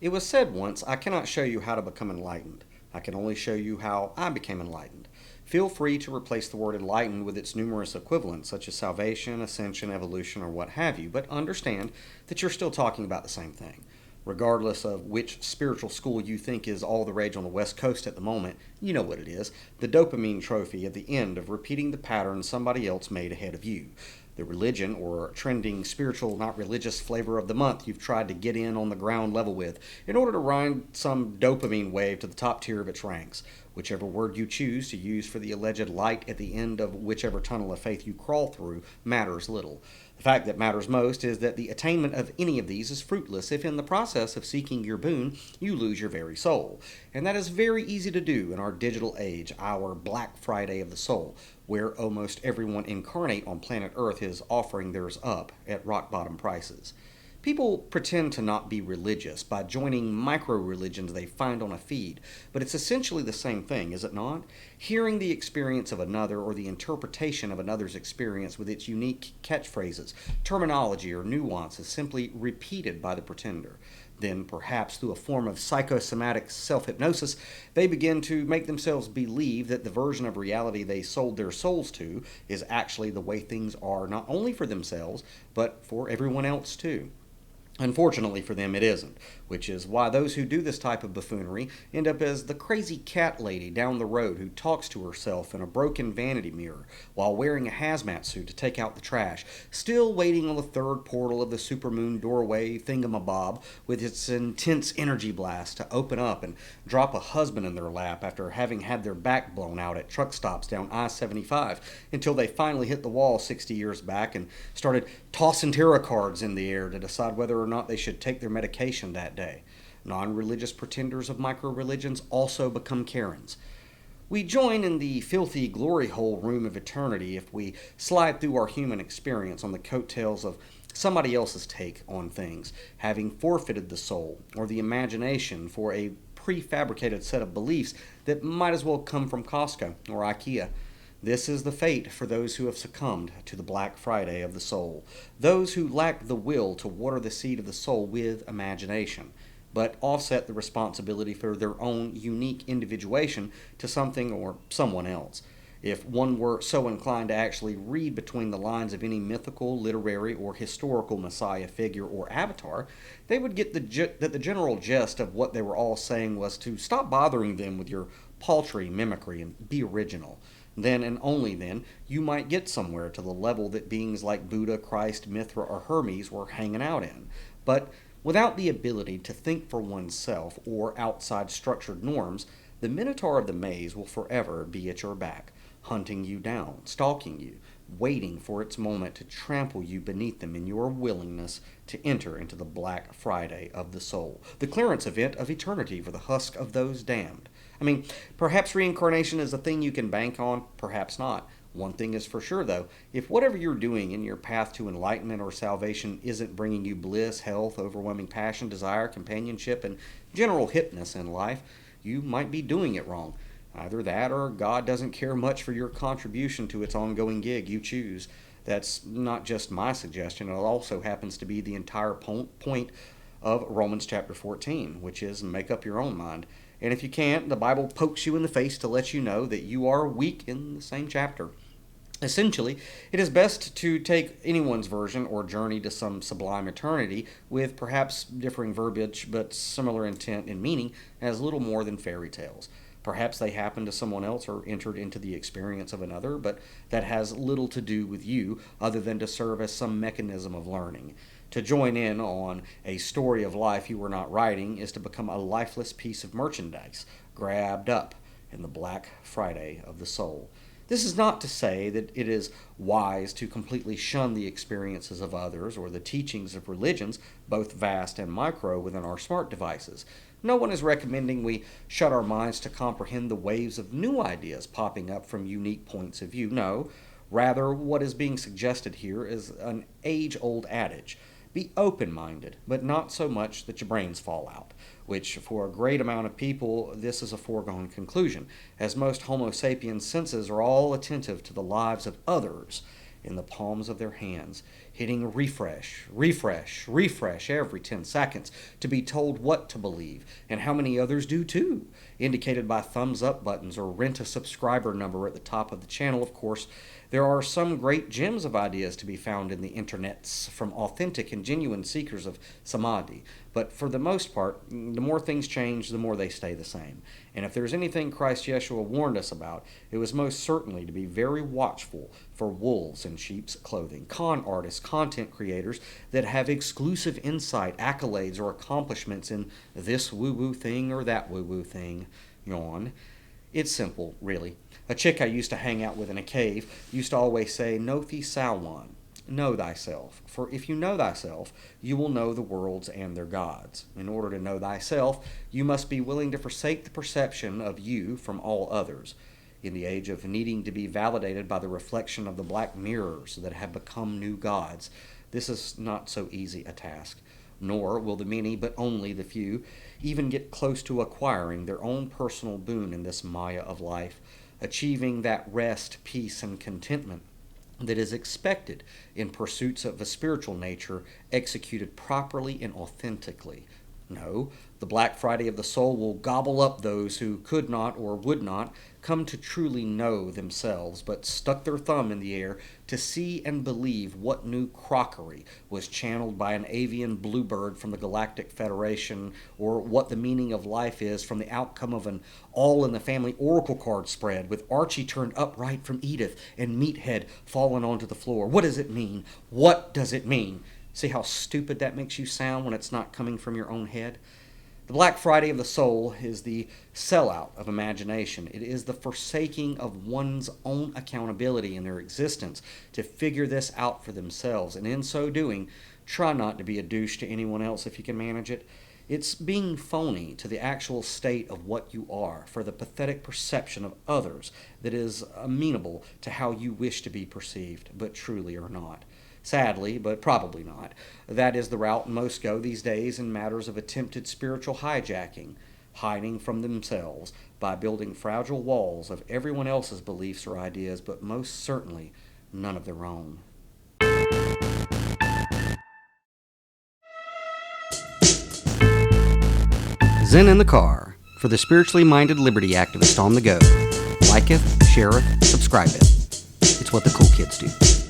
It was said once, I cannot show you how to become enlightened. I can only show you how I became enlightened. Feel free to replace the word enlightened with its numerous equivalents, such as salvation, ascension, evolution, or what have you, but understand that you're still talking about the same thing. Regardless of which spiritual school you think is all the rage on the West Coast at the moment, you know what it is: the dopamine trophy at the end of repeating the pattern somebody else made ahead of you. The religion or trending spiritual, not religious flavor of the month you've tried to get in on the ground level with in order to ride some dopamine wave to the top tier of its ranks. Whichever word you choose to use for the alleged light at the end of whichever tunnel of faith you crawl through matters little. The fact that matters most is that the attainment of any of these is fruitless if in the process of seeking your boon you lose your very soul. And that is very easy to do in our digital age, our Black Friday of the soul, where almost everyone incarnate on planet Earth is offering theirs up at rock bottom prices. People pretend to not be religious by joining micro-religions they find on a feed, but it's essentially the same thing, is it not? Hearing the experience of another or the interpretation of another's experience with its unique catchphrases, terminology, or nuances simply repeated by the pretender. Then, perhaps through a form of psychosomatic self-hypnosis, they begin to make themselves believe that the version of reality they sold their souls to is actually the way things are, not only for themselves, but for everyone else too. Unfortunately for them, it isn't, which is why those who do this type of buffoonery end up as the crazy cat lady down the road who talks to herself in a broken vanity mirror while wearing a hazmat suit to take out the trash, still waiting on the third portal of the supermoon doorway thingamabob with its intense energy blast to open up and drop a husband in their lap after having had their back blown out at truck stops down I-75 until they finally hit the wall 60 years back and started tossing tarot cards in the air to decide whether or not they should take their medication that day. Non-religious pretenders of micro-religions also become Karens. We join in the filthy glory hole room of eternity if we slide through our human experience on the coattails of somebody else's take on things, having forfeited the soul or the imagination for a prefabricated set of beliefs that might as well come from Costco or IKEA. This is the fate for those who have succumbed to the Black Friday of the soul, those who lack the will to water the seed of the soul with imagination, but offset the responsibility for their own unique individuation to something or someone else. If one were so inclined to actually read between the lines of any mythical, literary, or historical messiah figure or avatar, they would get that the general gist of what they were all saying was to stop bothering them with your paltry mimicry and be original. Then and only then you might get somewhere to the level that beings like Buddha, Christ, Mithra, or Hermes were hanging out in. But without the ability to think for oneself or outside structured norms, the Minotaur of the maze will forever be at your back, hunting you down, stalking you, waiting for its moment to trample you beneath them in your willingness to enter into the Black Friday of the soul, the clearance event of eternity for the husk of those damned. I mean, perhaps reincarnation is a thing you can bank on, perhaps not. One thing is for sure, though: if whatever you're doing in your path to enlightenment or salvation isn't bringing you bliss, health, overwhelming passion, desire, companionship, and general hipness in life, you might be doing it wrong. Either that or God doesn't care much for your contribution to its ongoing gig. You choose. That's not just my suggestion. It also happens to be the entire point of Romans chapter 14, which is make up your own mind. And if you can't, the Bible pokes you in the face to let you know that you are weak in the same chapter. Essentially, it is best to take anyone's version or journey to some sublime eternity with perhaps differing verbiage but similar intent and meaning as little more than fairy tales. Perhaps they happened to someone else or entered into the experience of another, but that has little to do with you other than to serve as some mechanism of learning. To join in on a story of life you were not writing is to become a lifeless piece of merchandise, grabbed up in the Black Friday of the soul. This is not to say that it is wise to completely shun the experiences of others or the teachings of religions, both vast and micro, within our smart devices. No one is recommending we shut our minds to comprehend the waves of new ideas popping up from unique points of view. No, rather, what is being suggested here is an age-old adage: be open-minded, but not so much that your brains fall out, which for a great amount of people this is a foregone conclusion, as most Homo sapiens senses are all attentive to the lives of others in the palms of their hands, hitting refresh, refresh, refresh every 10 seconds to be told what to believe, and how many others do too, indicated by thumbs up buttons or rent a subscriber number at the top of the channel. Of course, there are some great gems of ideas to be found in the internets from authentic and genuine seekers of samadhi, but for the most part, the more things change, the more they stay the same. And if there's anything Christ Yeshua warned us about, it was most certainly to be very watchful for wolves in sheep's clothing, con artists, content creators that have exclusive insight, accolades, or accomplishments in this woo-woo thing or that woo-woo thing. Yawn. It's simple, really. A chick I used to hang out with in a cave used to always say, "Know thee Salwan," know thyself. For if you know thyself, you will know the worlds and their gods. In order to know thyself, you must be willing to forsake the perception of you from all others. In the age of needing to be validated by the reflection of the black mirrors that have become new gods, this is not so easy a task. Nor will the many, but only the few, even get close to acquiring their own personal boon in this Maya of life, achieving that rest, peace, and contentment that is expected in pursuits of a spiritual nature executed properly and authentically. No, the Black Friday of the soul will gobble up those who could not or would not come to truly know themselves, but stuck their thumb in the air to see and believe what new crockery was channeled by an avian bluebird from the Galactic Federation, or what the meaning of life is from the outcome of an all-in-the-family oracle card spread with Archie turned upright from Edith and Meathead fallen onto the floor. What does it mean? What does it mean? See how stupid that makes you sound when it's not coming from your own head? The Black Friday of the soul is the sellout of imagination. It is the forsaking of one's own accountability in their existence to figure this out for themselves, and in so doing, try not to be a douche to anyone else if you can manage it. It's being phony to the actual state of what you are for the pathetic perception of others that is amenable to how you wish to be perceived, but truly are not. Sadly, but probably not, that is the route most go these days in matters of attempted spiritual hijacking, hiding from themselves by building fragile walls of everyone else's beliefs or ideas, but most certainly none of their own. Zen in the car, for the spiritually minded liberty activist on the go. Liketh, shareth, subscribeth. It's what the cool kids do.